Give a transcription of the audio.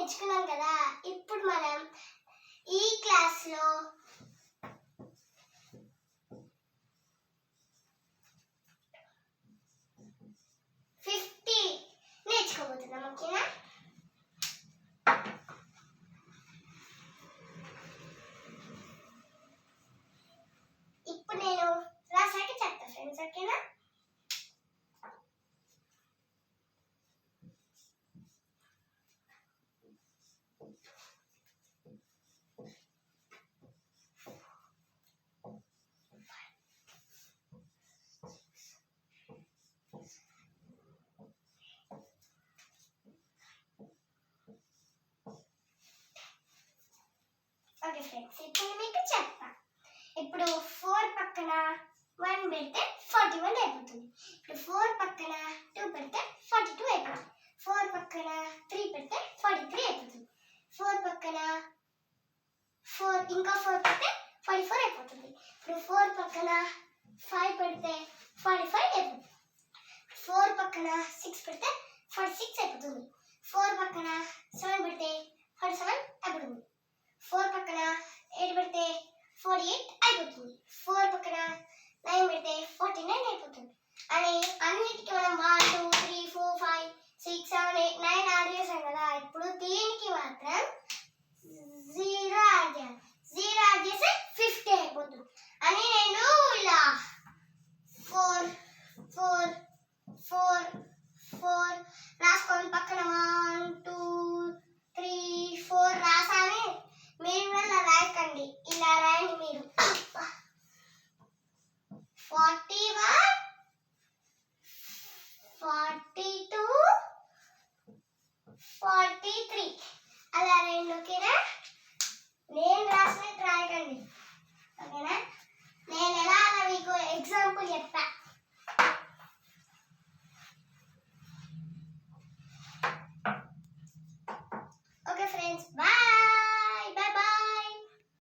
నేర్చుకున్నాం కదా. ఇప్పుడు మనం ఈ క్లాస్లో 50 నేర్చుకోబోతున్నాం. ఓకేనా? ఇప్పుడు నేను రాసాక చెప్తా ఫ్రెండ్స్. ఓకేనా? ఓకే ఫ్రెండ్స్, ఇప్పుడు మీకు చెప్తా. ఇప్పుడు 4 పక్కన 1 పెడితే 41 అయిపోతుంది. ఇప్పుడు 4 పక్కన 2 పెడితే 42 అయిపోతుంది. 4 పక్కన 3 పెడితే 43 అయిపోతుంది. 4 పక్కన 4 ఇంకా 4 పెడితే 44 అయిపోతుంది. ఇప్పుడు 4 పక్కన 5 పెడితే 45 అయిపోతుంది. 4 పక్కన 6 పెడితే 46 అయిపోతుంది. 4 పక్కన 7 పెడితే 47 అయిపోతుంది. 4 పక్కన 8 పెడితే 48 అయిపోతుంది. 4 పక్కన 9 పెడితే 49 అయిపోతుంది. అని అన్నిటికీ మనం 1 2 3 4 5 6 7 8 9 యాడ్ చేసాం కదా. ఇప్పుడు దీనికి మాత్రం 0 యాడ్ చేయాలి. 0 యాడ్ చేస్తే 50 అయిపోతుంది. అని నేను ఇలా 4 4 4 4 రాసుకోండి. పక్కన 1 2 3 4 రాసాని మీరు కూడా రాయకండి. ఇలా రాయండి మీరు. 41 42 43 అలా రాయండి. ఓకేనా?